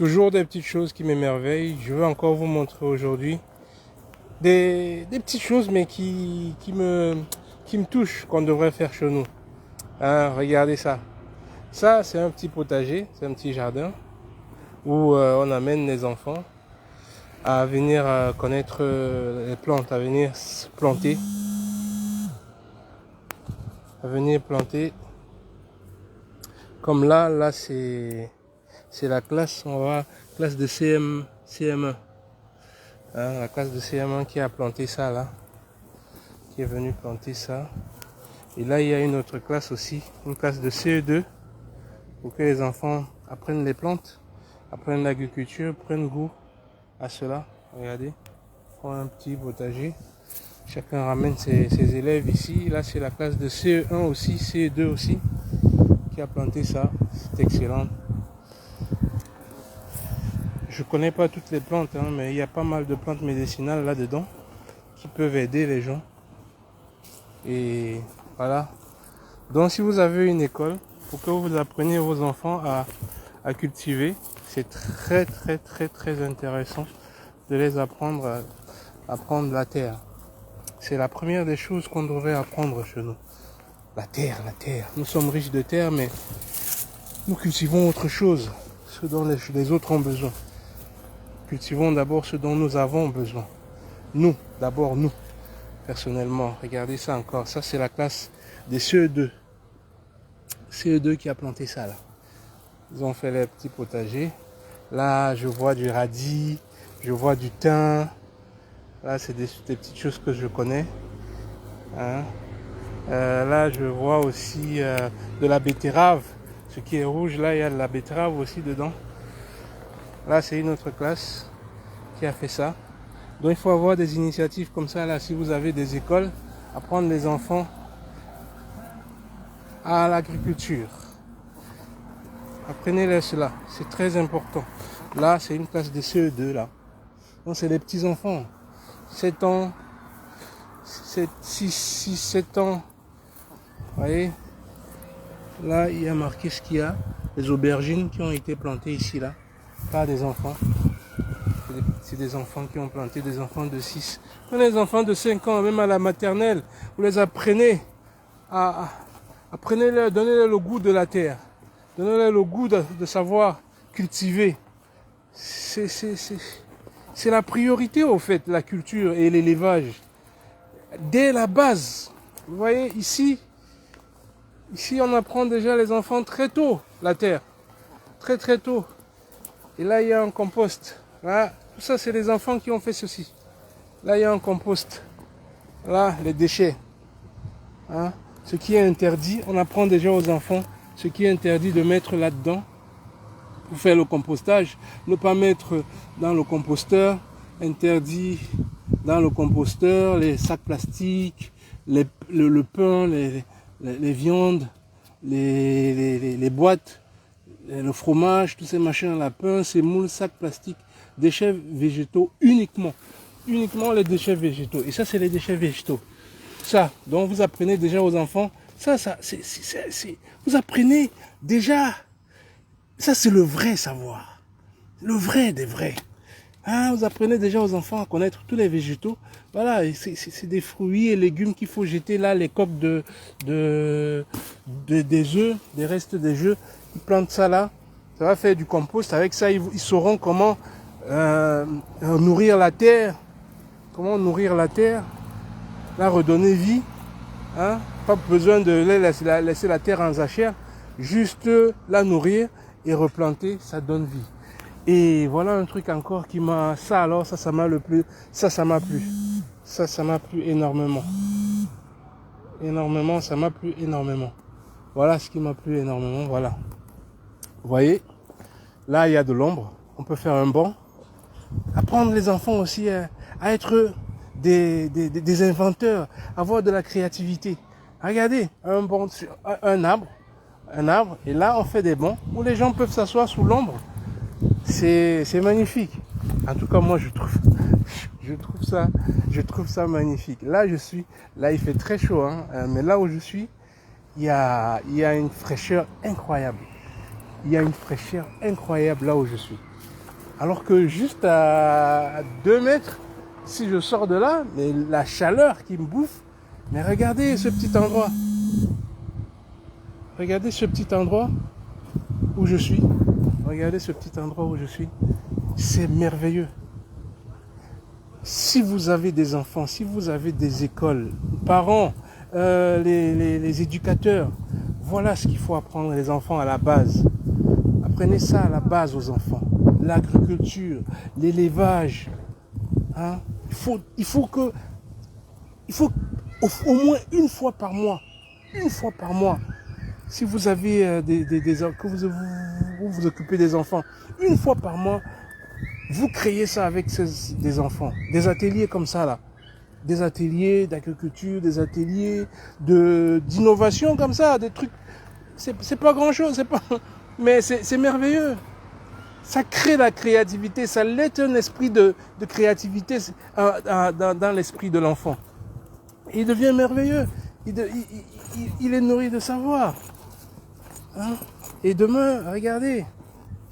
Toujours des petites choses qui m'émerveillent. Je veux encore vous montrer aujourd'hui des petites choses mais qui me touchent, qu'on devrait faire chez nous. Hein, regardez ça. Ça, c'est un petit potager, c'est un petit jardin où on amène les enfants à venir connaître les plantes, à venir planter. À venir planter. Comme là c'est la classe, classe de CM1. Hein, la classe de CM1 qui a planté ça là, qui est venu planter ça. Et là il y a une autre classe aussi, une classe de CE2, pour que les enfants apprennent les plantes, apprennent l'agriculture, prennent goût à cela. Regardez, on a un petit potager. Chacun ramène ses élèves ici. Là c'est la classe de CE1 aussi, CE2 aussi, qui a planté ça. C'est excellent. Je connais pas toutes les plantes, hein, mais il y a pas mal de plantes médicinales là-dedans qui peuvent aider les gens. Et voilà. Donc si vous avez une école, pour que vous appreniez vos enfants à cultiver, c'est très intéressant de les apprendre à prendre la terre. C'est la première des choses qu'on devrait apprendre chez nous. La terre. Nous sommes riches de terre, mais nous cultivons autre chose, ce dont les autres ont besoin. Cultivons d'abord ce dont nous avons besoin. Nous, personnellement. Regardez ça encore. Ça, c'est la classe des CE2. CE2 qui a planté ça, là. Ils ont fait les petits potagers. Là, je vois du radis, je vois du thym. Là, c'est des petites choses que je connais. Hein. Là, je vois aussi de la betterave. Ce qui est rouge, là, il y a de la betterave aussi dedans. Là, c'est une autre classe qui a fait ça. Donc, il faut avoir des initiatives comme ça. Là, si vous avez des écoles, apprendre les enfants à l'agriculture. Apprenez-les cela. C'est très important. Là, c'est une classe de CE2, là. Donc, c'est les petits-enfants. 7 ans, 6, 7 ans. Vous voyez? Là, il y a marqué ce qu'il y a. Les aubergines qui ont été plantées ici, là. Pas des enfants. C'est des enfants qui ont planté, des enfants de 6. Les enfants de 5 ans, même à la maternelle, vous les apprenez apprenez-leur, donnez-leur le goût de la terre. Donnez-leur le goût de savoir cultiver. C'est la priorité, au fait, la culture et l'élevage. Dès la base. Vous voyez, ici, on apprend déjà les enfants très tôt, la terre. Très tôt. Et là, il y a un compost. Là, tout ça, c'est les enfants qui ont fait ceci. Là, il y a un compost. Là, les déchets. Hein? Ce qui est interdit, on apprend déjà aux enfants ce qui est interdit de mettre là-dedans pour faire le compostage. Ne pas mettre dans le composteur, interdit dans le composteur les sacs plastiques, le pain, les viandes, les boîtes, le fromage, tous ces machins, la pain, ces moules, sacs plastiques, déchets végétaux uniquement les déchets végétaux. Et ça, c'est les déchets végétaux. Ça, donc vous apprenez déjà aux enfants, vous apprenez déjà, ça c'est le vrai savoir, le vrai des vrais. Hein, vous apprenez déjà aux enfants à connaître tous les végétaux. Voilà, c'est des fruits et légumes qu'il faut jeter là, les coques des œufs, des restes des œufs. Ils plantent ça là, ça va faire du compost. Avec ça, ils sauront comment nourrir la terre. Comment nourrir la terre, la redonner vie. Hein? Pas besoin de laisser la terre en jachère, juste la nourrir et replanter, ça donne vie. Et voilà un truc encore qui m'a... Ça alors, ça m'a plu. Ça m'a plu. Ça m'a plu énormément. Ça m'a plu énormément. Voilà ce qui m'a plu énormément, voilà. Vous voyez, là il y a de l'ombre. On peut faire un banc. Apprendre les enfants aussi à être des inventeurs, avoir de la créativité. Regardez, un arbre, et là on fait des bancs où les gens peuvent s'asseoir sous l'ombre. C'est magnifique. En tout cas, moi je trouve ça magnifique. Là il fait très chaud, hein, mais là où je suis, il y a une fraîcheur incroyable. Il y a une fraîcheur incroyable là où je suis. Alors que juste à 2 mètres, si je sors de là, mais la chaleur qui me bouffe, mais regardez ce petit endroit. Regardez ce petit endroit où je suis. Regardez ce petit endroit où je suis. C'est merveilleux. Si vous avez des enfants, si vous avez des écoles, parents, les éducateurs, voilà ce qu'il faut apprendre les enfants à la base. Apprenez ça à la base aux enfants. L'agriculture, l'élevage. Hein? Il faut au moins une fois par mois, si vous avez que vous occupez des enfants, une fois par mois, vous créez ça avec des enfants, des ateliers comme ça là, des ateliers d'agriculture, des ateliers d'innovation comme ça, des trucs. C'est pas grand chose, mais c'est merveilleux. Ça crée la créativité, ça laisse un esprit de créativité dans l'esprit de l'enfant. Il devient merveilleux. Il est nourri de savoir. Hein? Et demain, regardez,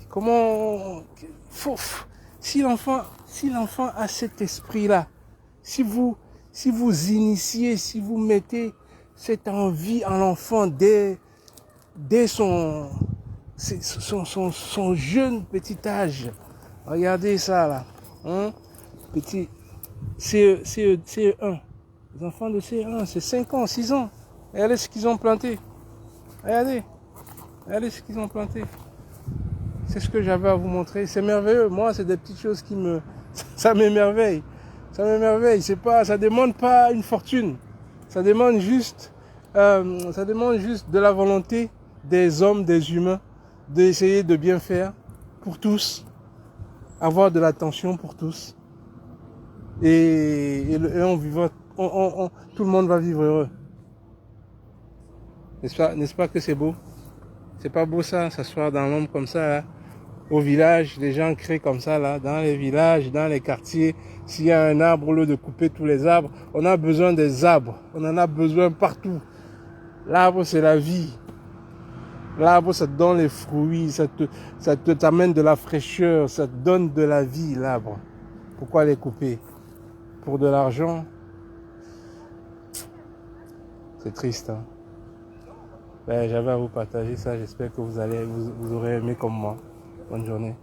comment... Si l'enfant a cet esprit-là, si vous initiez, si vous mettez cette envie en l'enfant dès son jeune petit âge, regardez ça là, hein? Petit CE1, les enfants de CE1, c'est 5 ans, 6 ans, regardez ce qu'ils ont planté, regardez ce qu'ils ont planté. C'est ce que j'avais à vous montrer. C'est merveilleux. Moi, c'est des petites choses ça m'émerveille. Ça m'émerveille. Ça demande pas une fortune. Ça demande juste de la volonté des hommes, des humains, d'essayer de bien faire pour tous, avoir de l'attention pour tous. Et tout le monde va vivre heureux. N'est-ce pas que c'est beau? C'est pas beau ça, s'asseoir dans l'ombre comme ça, là. Au village, les gens créent comme ça, là, dans les villages, dans les quartiers. S'il y a un arbre, au lieu de couper tous les arbres, on a besoin des arbres. On en a besoin partout. L'arbre, c'est la vie. L'arbre, ça te donne les fruits, ça t'amène de la fraîcheur, ça te donne de la vie, l'arbre. Pourquoi les couper? Pour de l'argent? C'est triste, hein. Ben, j'avais à vous partager ça. J'espère que vous aurez aimé comme moi. Bonne journée.